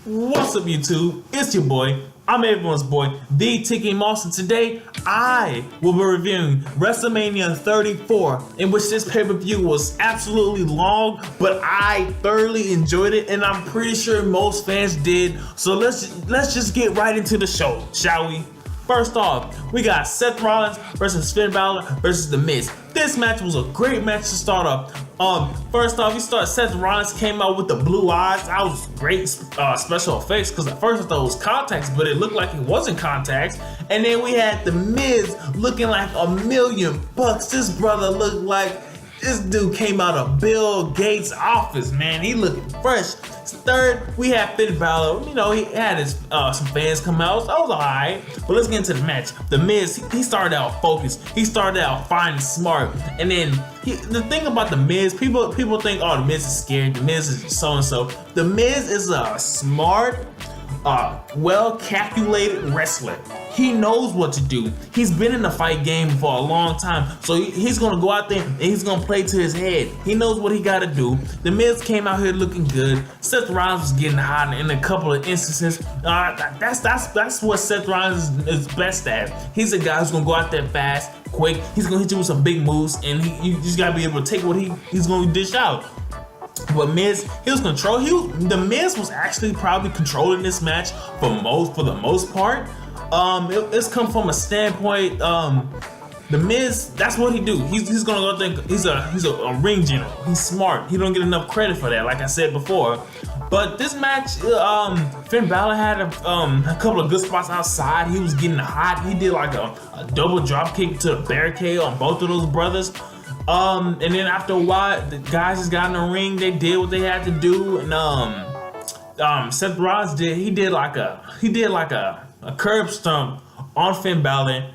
What's up, YouTube? It's your boy. I'm everyone's boy, the Tiki Moss, and today I will be reviewing Wrestlemania 34, in which this pay-per-view was absolutely long, but I thoroughly enjoyed it, and I'm pretty sure most fans did. So let's just get right into the show, shall we? First off, we got Seth Rollins versus Finn Balor versus The Miz. This match was a great match to start off. First off, Seth Rollins came out with the blue eyes. That was great special effects, because at first I thought it was contacts, but it looked like it wasn't contacts. And then we had The Miz looking like $1,000,000. This brother looked like this dude came out of Bill Gates' office, man. He looking fresh. Third, we had Finn Balor. You know, he had his some fans come out, so that was alright. But let's get into the match. The Miz, he started out focused. He started out fine and smart. And then the thing about the Miz, people think, oh, the Miz is scared. The Miz is so and so. The Miz is a smart, well-calculated wrestler. He knows what to do. He's been in the fight game for a long time, so he's gonna go out there and he's gonna play to his head. He knows what he gotta do. The Miz came out here looking good. Seth Rollins was getting hot in a couple of instances. That's what Seth Rollins is best at. He's a guy who's gonna go out there fast, quick. He's gonna hit you with some big moves, and you just gotta be able to take what he's gonna dish out. But Miz, the Miz was actually probably controlling this match for the most part. It's come from a standpoint. The Miz, that's what he do. He's gonna go think he's a ring general. He's smart. He don't get enough credit for that, like I said before. But this match, Finn Balor had a couple of good spots outside. He was getting hot. He did like a double drop kick to the barricade on both of those brothers. And then after a while, the guys just got in the ring. They did what they had to do, and Seth Rollins did like a curb stomp on Finn Balor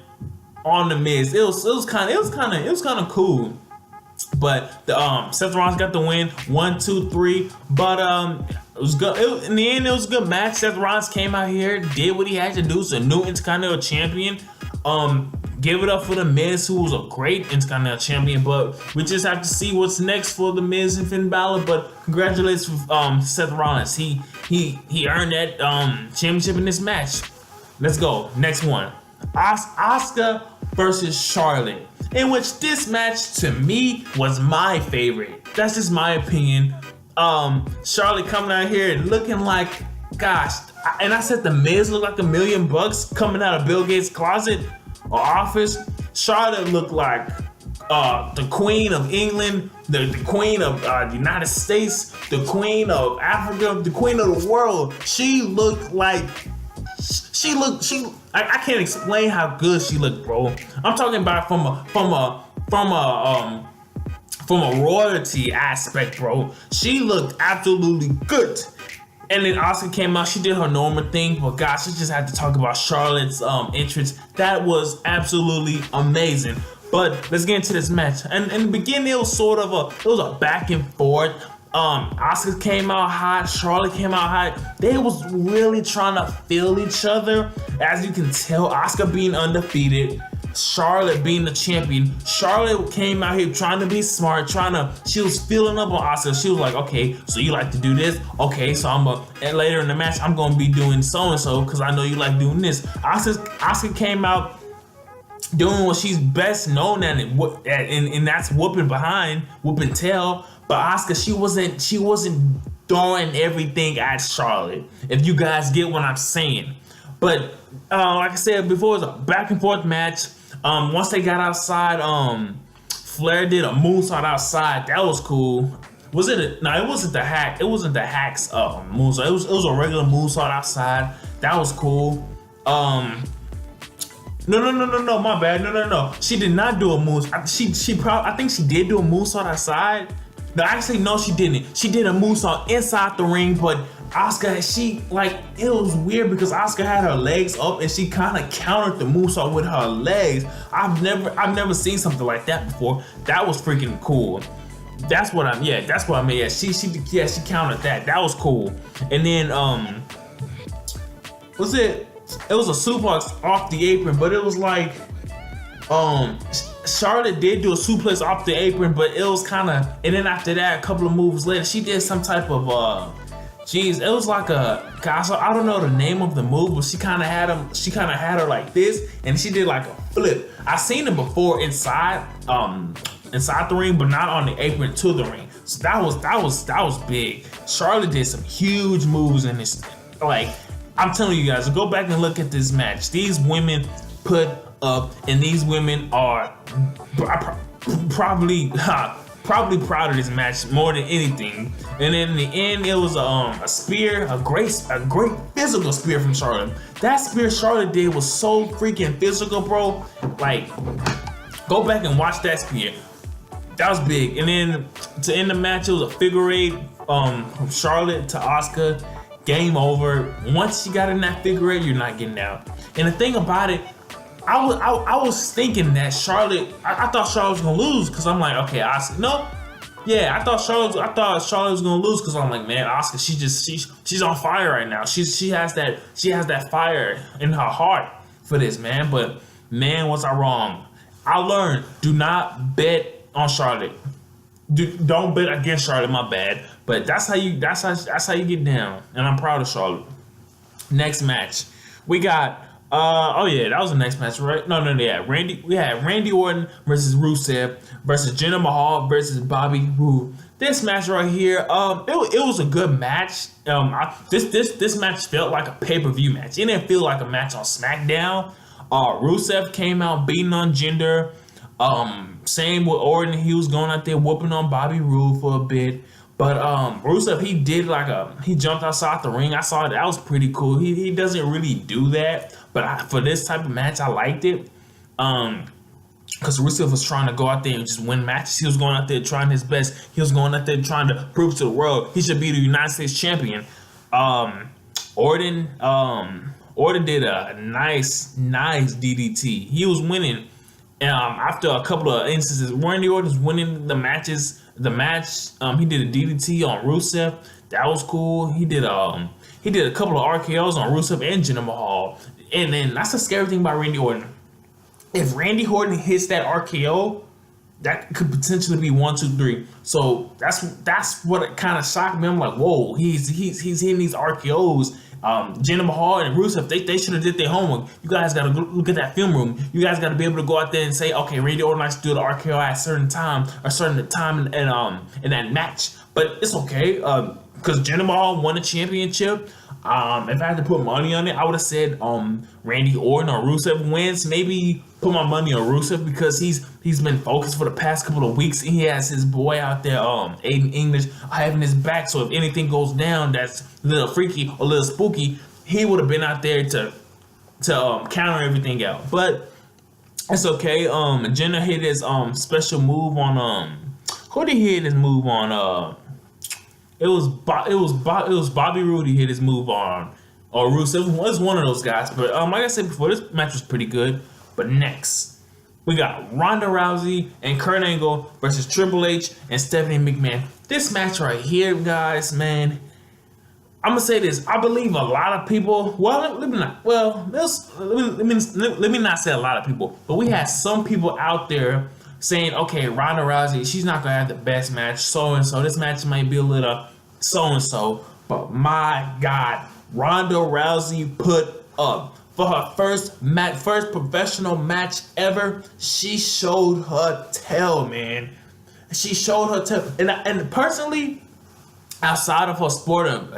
on the Miz. It was kind of cool. But Seth Rollins got the win, 1, 2, 3. But it was good. In the end, it was a good match. Seth Rollins came out here, did what he had to do. So new Intercontinental Champion. Give it up for the Miz, who was a great Intercontinental Champion. But we just have to see what's next for the Miz and Finn Balor. But congratulations for Seth Rollins. He earned that championship in this match. Let's go. Next one. Asuka versus Charlotte, in which this match to me was my favorite. That's just my opinion. Charlotte coming out here and looking like, gosh, and I said the Miz looked like $1,000,000 coming out of Bill Gates' closet or office. Charlotte looked like the Queen of England, the Queen of the United States, the Queen of Africa, the Queen of the world. She looked like I can't explain how good she looked, bro. I'm talking about from a royalty aspect, bro. She looked absolutely good. And then Asuka came out, she did her normal thing, but gosh, I just had to talk about Charlotte's entrance. That was absolutely amazing. But let's get into this match. And in the beginning, it was a back and forth. Asuka came out hot, Charlotte came out hot. They was really trying to feel each other. As you can tell, Asuka being undefeated, Charlotte being the champion. Charlotte came out here trying to be smart, she was feeling up on Asuka. She was like, okay, so you like to do this? Okay, so and later in the match, I'm gonna be doing so-and-so, because I know you like doing this. Asuka came out doing what she's best known at, and that's whooping tail. But Asuka, she wasn't throwing everything at Charlotte, if you guys get what I'm saying. But like I said before, it was a back and forth match. Once they got outside, Flair did a moonsault outside. That was cool. Was it? No, it wasn't the hack. It wasn't the hack's moonsault. It was a regular moonsault outside. That was cool. No. My bad. No. She did not do a moonsault. I think she did do a moonsault outside. No, actually, no, she didn't. She did a moonsault inside the ring, but Asuka, it was weird because Asuka had her legs up and she kind of countered the moonsault with her legs. I've never seen something like that before. That was freaking cool. That's what I mean. Yeah, she countered that. That was cool. And then it was a suplex off the apron, but it was like Charlotte did do a suplex off the apron, but it was kind of, and then after that, a couple of moves later, she did some type of Jeez, it was like I don't know the name of the move, but she kind of had him. She kind of had her like this, and she did like a flip. I seen it before inside the ring, but not on the apron to the ring. So that was big. Charlotte did some huge moves in this. Like, I'm telling you guys, go back and look at this match. These women put up, and these women are probably proud of this match more than anything. And in the end, it was a spear, a great physical spear from Charlotte. That spear Charlotte did was so freaking physical, bro. Like, go back and watch that spear. That was big. And then to end the match, it was a figure eight from Charlotte to Asuka. Game over. Once you got in that figure eight, you're not getting out. And the thing about it, I was thinking that Charlotte, I thought Charlotte was gonna lose because I'm like, okay, Asuka. No, yeah, I thought Charlotte was gonna lose because I'm like, man, Asuka, she's on fire right now. She has that fire in her heart for this, man. But man, was I wrong? I learned, do not bet on Charlotte. Don't bet against Charlotte. My bad. But that's how you get down. And I'm proud of Charlotte. Next match, we got. That was the next match, right? No, yeah. We had Randy Orton versus Rusev versus Jinder Mahal versus Bobby Roode. This match right here, it was a good match. This match felt like a pay-per-view match. It didn't feel like a match on SmackDown. Rusev came out beating on Jinder. Same with Orton, he was going out there whooping on Bobby Roode for a bit. But Rusev, he jumped outside the ring. I saw it. That was pretty cool. He doesn't really do that. But for this type of match, I liked it. Because Rusev was trying to go out there and just win matches. He was going out there trying his best. He was going out there trying to prove to the world he should be the United States champion. Orton did a nice DDT. He was winning. After a couple of instances, Randy Orton was winning the match, he did a DDT on Rusev. That was cool. He did a couple of RKOs on Rusev and Jinder Mahal. And then that's the scary thing about Randy Orton. If Randy Orton hits that RKO, that could potentially be 1, 2, 3. So that's what kind of shocked me. I'm like, whoa, he's hitting these RKOs. Jinder Mahal and Rusev, they should have did their homework. You guys got to look at that film room. You guys got to be able to go out there and say, okay, Randy Orton likes to do the RKO at a certain time in that match. But it's okay because Jinder Mahal won the championship. If I had to put money on it, I would have said Randy Orton or Rusev wins. Maybe put my money on Rusev because he's been focused for the past couple of weeks. He has his boy out there, Aiden English, having his back. So if anything goes down that's a little freaky or a little spooky, he would have been out there to counter everything out. But it's okay. Jenna hit his special move on who did he hit his move on? It was Bobby Roode he hit his move on, or Rusev. It was one of those guys. But like I said before, this match was pretty good. But next, we got Ronda Rousey and Kurt Angle versus Triple H and Stephanie McMahon. This match right here, guys, man. I'm gonna say this. I believe a lot of people. Well, let me not say a lot of people, but we had some people out there saying, okay, Ronda Rousey, she's not gonna have the best match, so and so. This match might be a little so and so, but my God, Ronda Rousey put up for her first professional match ever. She showed her tail, man. She showed her tail, and personally, outside of her sport of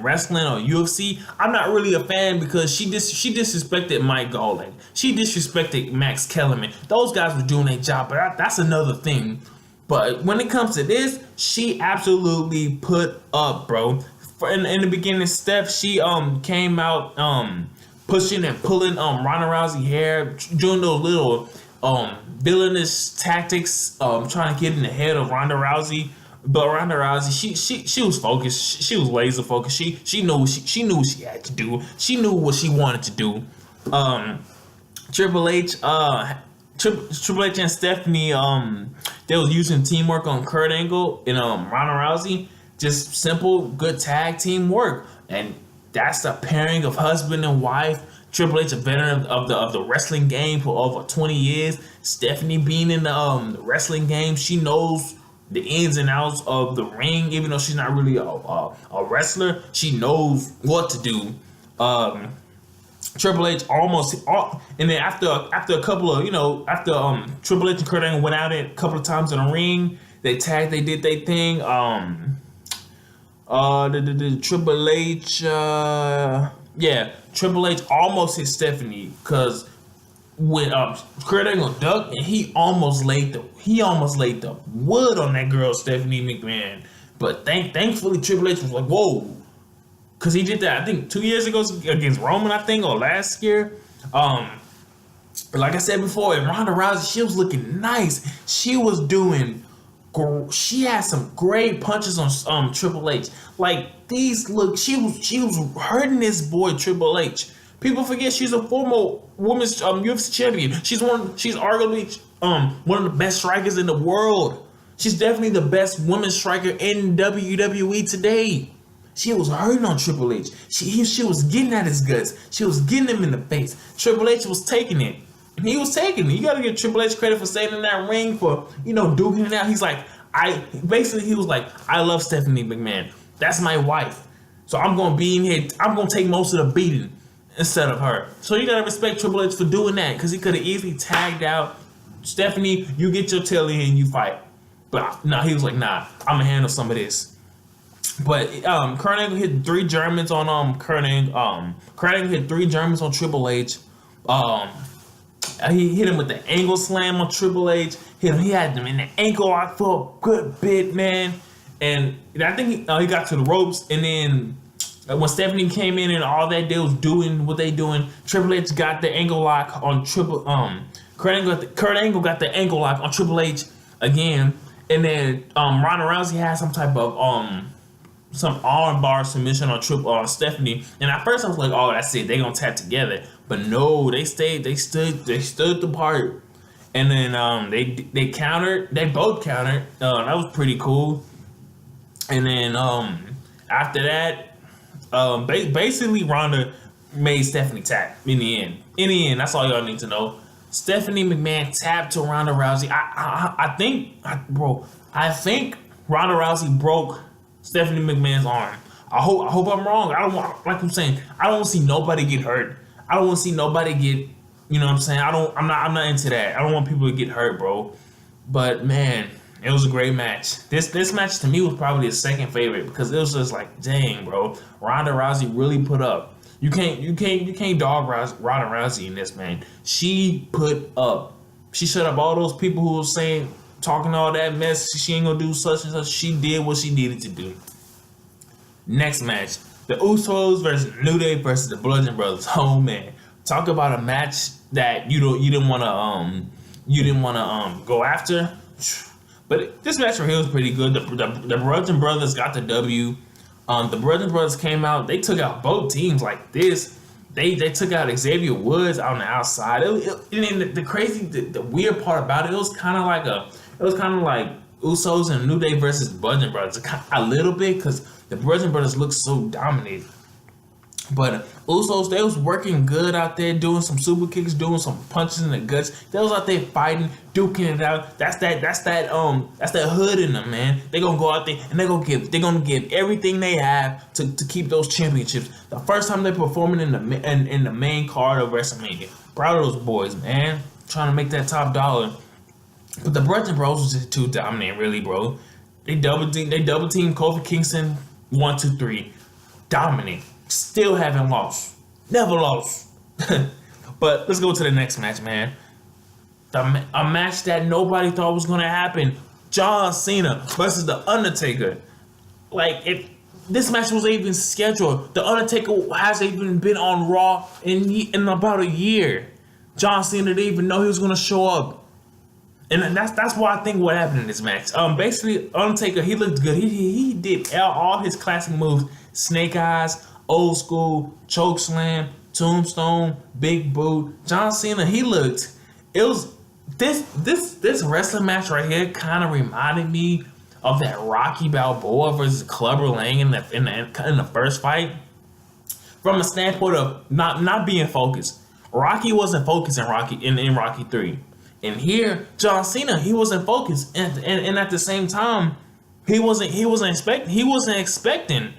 wrestling or UFC, I'm not really a fan because she disrespected Mike Golick. She disrespected Max Kellerman. Those guys were doing their job, but that's another thing. But when it comes to this, she absolutely put up, bro. In the beginning, Steph, she came out pushing and pulling Ronda Rousey hair, doing those little villainous tactics, trying to get in the head of Ronda Rousey. But Ronda Rousey, she was focused. She was laser focused. She knew what she had to do. She knew what she wanted to do. Triple H and Stephanie, they was using teamwork on Kurt Angle and Ronda Rousey. Just simple, good tag team work, and that's the pairing of husband and wife. Triple H, a veteran of the wrestling game for over 20 years. Stephanie being in the wrestling game, she knows the ins and outs of the ring. Even though she's not really a wrestler, she knows what to do. Triple H and then after a couple of after Triple H and Kurt Angle went at it a couple of times in the ring, they did their thing. The Triple H, Triple H almost hit Stephanie because when Kurt Angle ducked and he almost laid the wood on that girl Stephanie McMahon, but thankfully Triple H was like, whoa. Because he did that, I think, 2 years ago against Roman, I think, or last year. Like I said before, and Ronda Rousey, she was looking nice. She had some great punches on Triple H. Like, she was hurting this boy Triple H. People forget she's a former women's UFC champion. She's arguably one of the best strikers in the world. She's definitely the best women's striker in WWE today. She was hurting on Triple H. She was getting at his guts. She was getting him in the face. Triple H was taking it. He was taking it. You gotta give Triple H credit for staying in that ring, for, duking it out. He's like, he was like, I love Stephanie McMahon. That's my wife. So I'm gonna be in here. I'm gonna take most of the beating instead of her. So you gotta respect Triple H for doing that, because he could have easily tagged out Stephanie. You get your tail in and you fight. But no, he was like, nah, I'm gonna handle some of this. But Kurt Angle hit 3 Germans on Kurt Angle. Kurt Angle hit 3 Germans on Triple H. He hit him with the angle slam on Triple H. He had him in the ankle lock for a good bit, man. And I think he got to the ropes. And then when Stephanie came in and all that they was doing what they doing, Triple H got the ankle lock on Kurt Angle got the ankle lock on Triple H again. And then Ronda Rousey had some type of some arm bar submission on Stephanie, and at first I was like, oh, that's it, they gonna tap together. But no, they stood the part. And then they countered, they both countered. That was pretty cool. And then after that, basically Ronda made Stephanie tap in the end. That's all y'all need to know. Stephanie McMahon tapped to Ronda Rousey. I think Ronda Rousey broke Stephanie McMahon's arm. I hope I'm wrong. I don't want to see nobody get hurt. I don't want to see nobody get, you know what I'm saying? I'm not into that. I don't want people to get hurt, bro. But man, it was a great match. This match to me was probably the second favorite, because it was just like, dang, bro. Ronda Rousey really put up. You can't dog Ronda Rousey in this, man. She put up. She shut up all those people who were talking all that mess. She ain't gonna do such and such. She did what she needed to do. Next match, the Usos versus New Day versus the Bludgeon Brothers. Oh man, talk about a match that you didn't want to go after. But this match right here was pretty good. The Bludgeon Brothers got the W. The Bludgeon Brothers came out. They took out both teams like this. They took out Xavier Woods on the outside. And the weird part about it was kind of like Usos and New Day versus Bludgeon Brothers a little bit, because the Bludgeon Brothers look so dominant. But Usos, they was working good out there, doing some super kicks, doing some punches in the guts. They was out there fighting, duking it out. That's that hood in them, man. They gonna go out there and they're gonna give everything they have to keep those championships. The first time they're performing in the main card of WrestleMania. Proud of those boys, man. Trying to make that top dollar. But the Bludgeon Bros was just too dominant, really, bro. They double team Kofi Kingston 1, 2, 3. Dominant. Still haven't lost. Never lost. But let's go to the next match, man. A match that nobody thought was going to happen. John Cena versus The Undertaker. Like, if this match was even scheduled, The Undertaker hasn't even been on Raw in about a year. John Cena didn't even know he was going to show up. And that's why I think what happened in this match. Basically, Undertaker, he looked good. He did all his classic moves. Snake Eyes, Old School, Choke Slam, Tombstone, Big Boot. John Cena, this wrestling match right here kind of reminded me of that Rocky Balboa versus Clubber Lang in the first fight. From a standpoint of not being focused. Rocky wasn't focused in Rocky 3. And here, John Cena, he wasn't focused, and at the same time, he wasn't expecting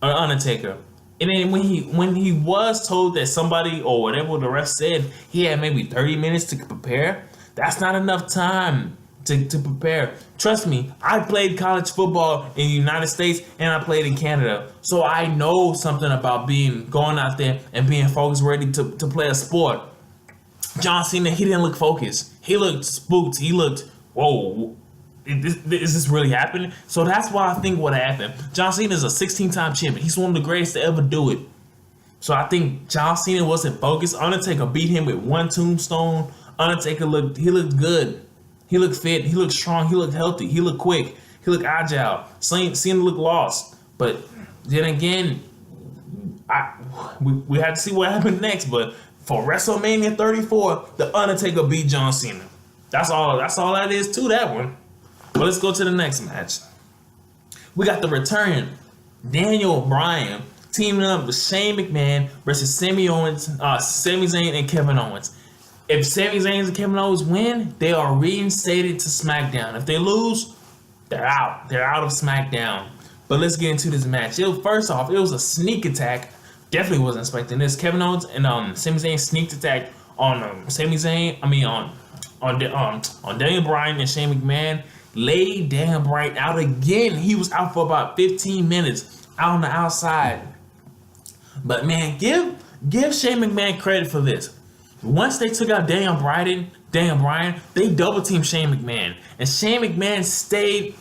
an Undertaker. And then when he was told that somebody or whatever the ref said he had maybe 30 minutes to prepare, that's not enough time to prepare. Trust me, I played college football in the United States and I played in Canada. So I know something about going out there and being focused, ready to play a sport. John Cena, he didn't look focused. He looked spooked. He looked, whoa, is this really happening? So that's why I think what happened. John Cena is a 16-time champion. He's one of the greatest to ever do it. So I think John Cena wasn't focused. Undertaker beat him with one tombstone. Undertaker looked good. He looked fit. He looked strong. He looked healthy. He looked quick. He looked agile. Cena looked lost. But then again, we had to see what happened next. But for WrestleMania 34, The Undertaker beat John Cena. That's all that is to that one. But let's go to the next match. We got the return. Daniel Bryan teaming up with Shane McMahon versus Sami Zayn and Kevin Owens. If Sami Zayn and Kevin Owens win, they are reinstated to SmackDown. If they lose, they're out. They're out of SmackDown. But let's get into this match. First off, it was a sneak attack. Definitely wasn't expecting this. Kevin Owens and Sami Zayn sneaked attack on on Daniel Bryan and Shane McMahon. Laid Daniel Bryan out again. He was out for about 15 minutes out on the outside. But man, give Shane McMahon credit for this. Once they took out Daniel Bryan, they double teamed Shane McMahon, and Shane McMahon stayed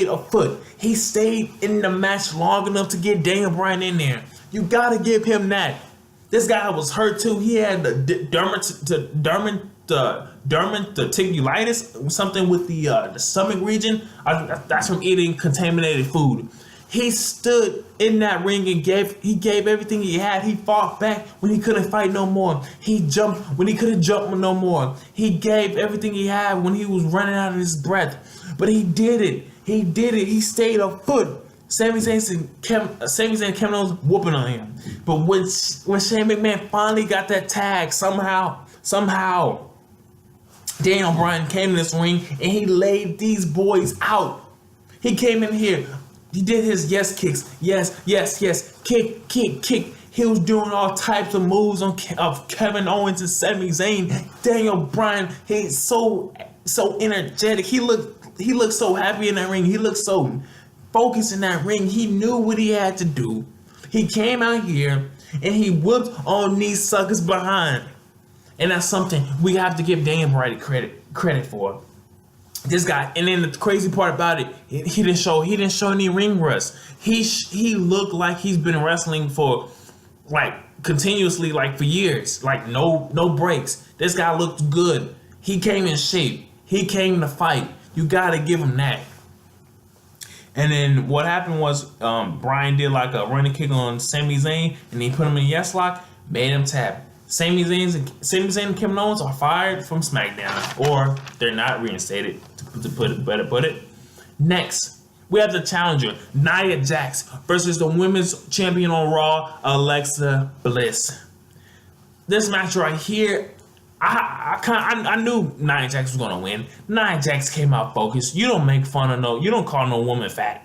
afoot. He stayed in the match long enough to get Daniel Bryan in there. You gotta give him that. This guy was hurt too. He had the dermatitis, something with the stomach region. That's from eating contaminated food. He stood in that ring and gave everything he had. He fought back when he couldn't fight no more. He jumped when he couldn't jump no more. He gave everything he had when he was running out of his breath. But he did it. He stayed afoot. Sami Zayn and Kevin Owens whooping on him. But when Shane McMahon finally got that tag, somehow, Daniel Bryan came in this ring and he laid these boys out. He came in here. He did his yes kicks. Yes. Kick. He was doing all types of moves of Kevin Owens and Sami Zayn. Daniel Bryan, he's so energetic. He looked so happy in that ring. He looked so focused in that ring. He knew what he had to do. He came out here and he whooped on these suckers behind. And that's something we have to give Daniel Bryan credit for. This guy, and then the crazy part about it, he didn't show any ring rust. He looked like he's been wrestling for continuously for years, no breaks. This guy looked good. He came in shape. He came to fight. You gotta give him that. And then what happened was Bryan did a running kick on Sami Zayn, and he put him in a yes lock, made him tap. Sami Zayn and Kevin Owens are fired from SmackDown, or they're not reinstated, to put it. Next, we have the challenger, Nia Jax, versus the women's champion on Raw, Alexa Bliss. This match right here, I knew Nia Jax was gonna win. Nia Jax came out focused. You don't call no woman fat.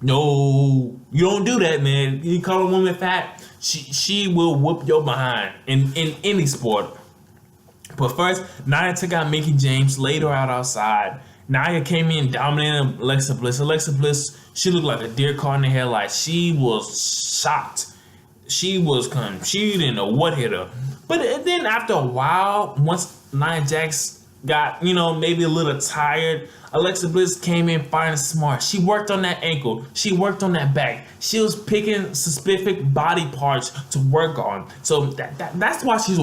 No, you don't do that, man. You call a woman fat, she will whoop your behind in any sport. But first, Nia took out Mickie James, laid her out outside. Nia came in, dominated Alexa Bliss. Alexa Bliss, she looked like a deer caught in the headlights. She was shocked. She didn't know what hit her. But then after a while, once Nia Jax got, maybe a little tired, Alexa Bliss came in fine and smart. She worked on that ankle. She worked on that back. She was picking specific body parts to work on. So that's why she's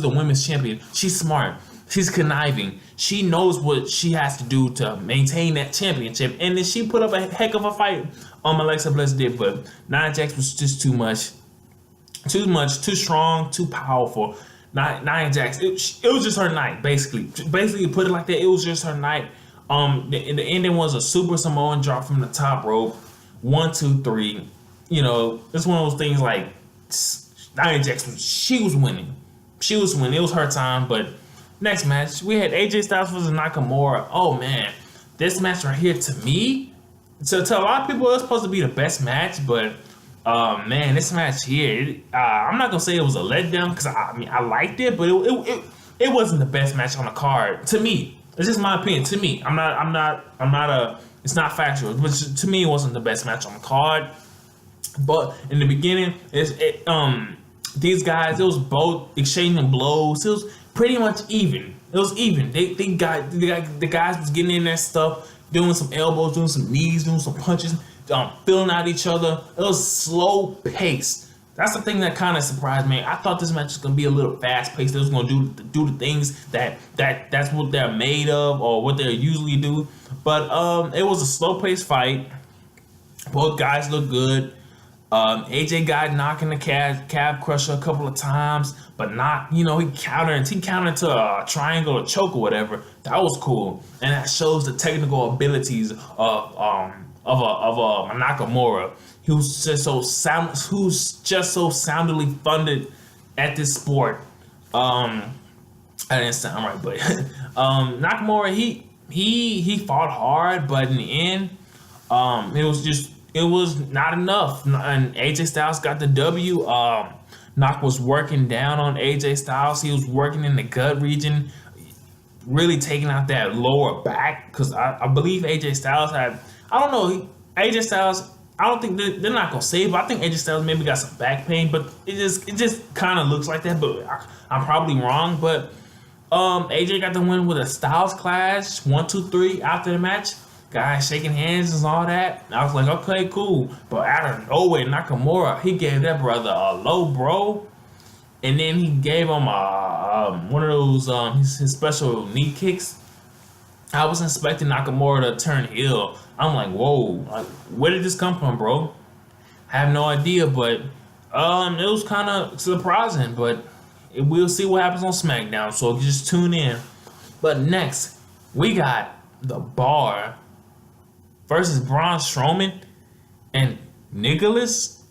a women's champion. She's smart. She's conniving. She knows what she has to do to maintain that championship. And then she put up a heck of a fight. Alexa Bliss did, but Nia Jax was just too much, too strong, too powerful. Nia Jax, it was just her night, basically. Basically, put it like that, it was just her night. The ending was a Super Samoan drop from the top rope. 1, 2, 3. It's one of those things Nia Jax, she was winning. It was her time, but Next match, we had AJ Styles versus Nakamura. Oh man, this match right here to me, to a lot of people, it was supposed to be the best match, but man, this match here, I'm not gonna say it was a letdown because I liked it, but it wasn't the best match on the card to me. It's just my opinion. To me, it's not factual, but to me, it wasn't the best match on the card. But in the beginning, these guys, it was both exchanging blows. It was pretty much even. It was even. The guys was getting in their stuff, doing some elbows, doing some knees, doing some punches, filling out each other. It was slow paced. That's the thing that kind of surprised me. I thought this match was gonna be a little fast paced. They was gonna do the things that's what they're made of or what they usually do. But it was a slow paced fight. Both guys look good. AJ got knocking the calf crusher a couple of times, but not, he countered to a triangle or choke or whatever. That was cool, and that shows the technical abilities of a Nakamura, who's just so soundly funded at this sport. I didn't sound right, but Nakamura, he fought hard, but in the end, it was not enough, and AJ Styles got the W. Nak was working down on AJ Styles. He was working in the gut region, really taking out that lower back, because I believe AJ Styles had, I don't know, AJ Styles, I don't think they're not gonna say it, but I think AJ Styles maybe got some back pain, but it just kind of looks like that, but I'm probably wrong. But AJ got the win with a Styles Clash 1, 2, 3 after the match. Guys shaking hands and all that. I was like, okay, cool. But out of nowhere, Nakamura, he gave that brother a low blow, and then he gave him one of those his special knee kicks. I was expecting Nakamura to turn heel. I'm like, whoa, like, where did this come from, bro? I have no idea, but it was kind of surprising. But we'll see what happens on SmackDown, so just tune in. But next, we got The Bar versus Braun Strowman and Nicholas.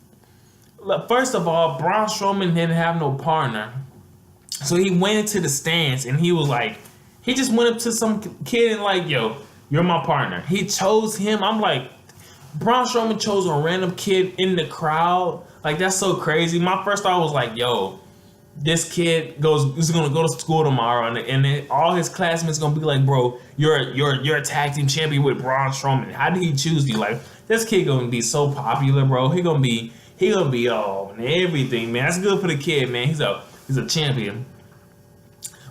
Look, first of all, Braun Strowman didn't have no partner, so he went into the stands and he was like, he just went up to some kid and like, yo, you're my partner. He chose him. I'm like, Braun Strowman chose a random kid in the crowd. Like, that's so crazy. My first thought was like, yo, this kid is gonna go to school tomorrow, and then all his classmates gonna be like, bro, you're a tag team champion with Braun Strowman. How did he choose you? Like, this kid gonna be so popular, bro. He gonna be everything, man. That's good for the kid, man. He's a champion.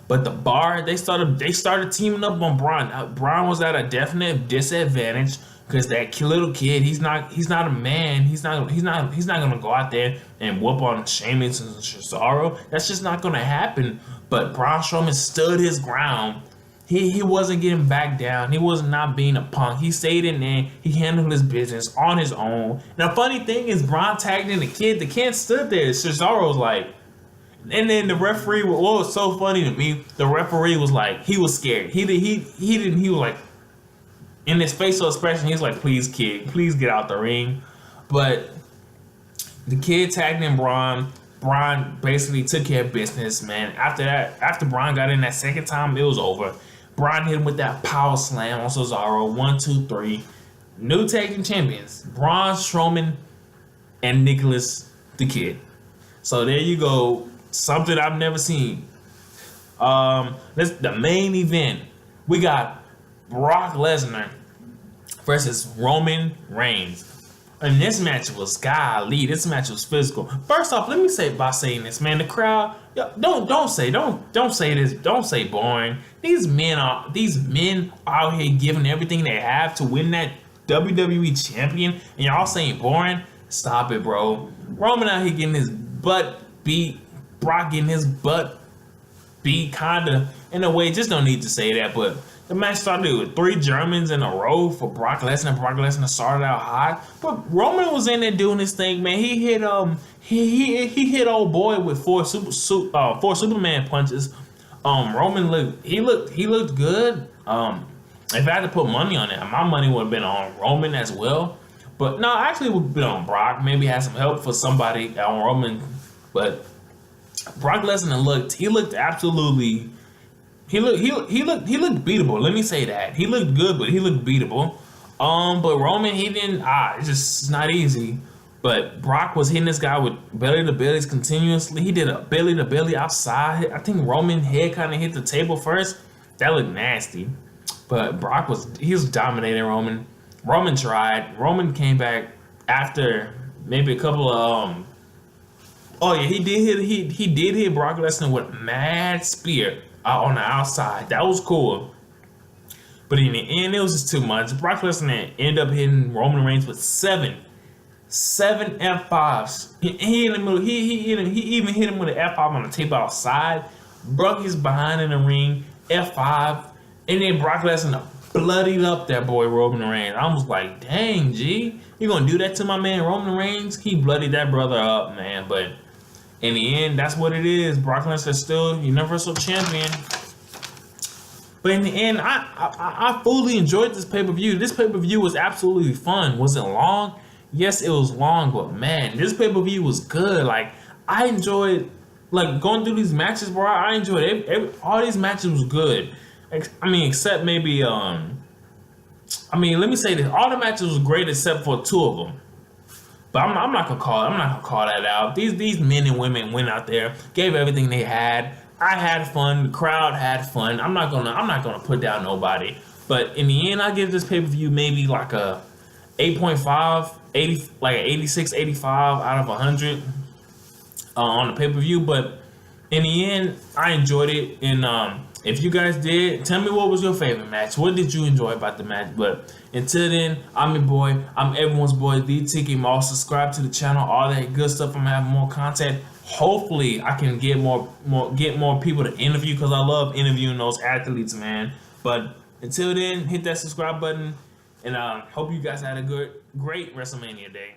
But The Bar, they started teaming up on Braun. Braun was at a definite disadvantage because that little kid, he's not a man. He's not gonna go out there and whoop on Sheamus and Cesaro. That's just not gonna happen. But Braun Strowman stood his ground. He wasn't getting back down. He was not being a punk. He stayed in there. He handled his business on his own. Now, funny thing is, Braun tagged in the kid. The kid stood there. Cesaro was like, and then the referee, what was so funny to me, the referee was like, he was scared. He was like, in his facial expression, he was like, please, kid, please get out the ring. But the kid tagged in Braun. Braun basically took care of business, man. After Braun got in that second time, it was over. Braun hit him with that power slam on Cesaro. 1, 2, 3. New tag team champions, Braun Strowman and Nicholas the Kid. So there you go. Something I've never seen. This the main event. We got Brock Lesnar versus Roman Reigns. And this match was golly. This match was physical. First off, let me say by saying this, man. The crowd, don't say this. Don't say boring. These men out here giving everything they have to win that WWE champion, and y'all saying boring. Stop it, bro. Roman out here getting his butt beat. Brock getting his butt beat, kinda in a way. Just don't need to say that, but. The match started with 3 Germans in a row for Brock Lesnar. Brock Lesnar started out hot, but Roman was in there doing his thing, man. He hit he hit old boy with 4 Superman punches. Roman looked good. If I had to put money on it, my money would have been on Roman as well. But no, actually, it would have been on Brock. Maybe had some help for somebody on Roman, but Brock Lesnar looked absolutely he looked beatable. Let me say that. He looked good, but he looked beatable. But Roman, he didn't. It's just not easy. But Brock was hitting this guy with belly to bellies continuously. He did a belly to belly outside. I think Roman head kind of hit the table first. That looked nasty. But Brock was dominating Roman. Roman tried. Roman came back after maybe a couple of Oh yeah, he did hit Brock Lesnar with mad spear on the outside. That was cool. But in the end, it was just too much. Brock Lesnar ended up hitting Roman Reigns with seven F5s. He in the middle. He even hit him with an F5 on the table outside. Broke his behind in the ring. F5, and then Brock Lesnar bloodied up that boy Roman Reigns. I was like, dang, G, you gonna do that to my man Roman Reigns? He bloodied that brother up, man. But in the end, that's what it is. Brock Lesnar is still Universal Champion. But in the end, I fully enjoyed this pay-per-view. This pay-per-view was absolutely fun. Was it long? Yes, it was long, but man, this pay-per-view was good. Like, I enjoyed going through these matches, bro. I enjoyed it. All these matches was good. I mean, except maybe let me say this. All the matches was great except for two of them. But I'm not gonna call that out. These men and women went out there, gave everything they had. I had fun. The crowd had fun. I'm not gonna put down nobody. But in the end, I give this pay-per-view maybe like a 8.5, 80, like an 86, 85 out of 100 on the pay-per-view. But in the end, I enjoyed it. And if you guys did, tell me what was your favorite match. What did you enjoy about the match? But until then, I'm your boy. I'm everyone's boy, the Tiki Moss. Subscribe to the channel, all that good stuff. I'm having more content. Hopefully, I can get more people to interview, because I love interviewing those athletes, man. But until then, hit that subscribe button, and hope you guys had a great WrestleMania day.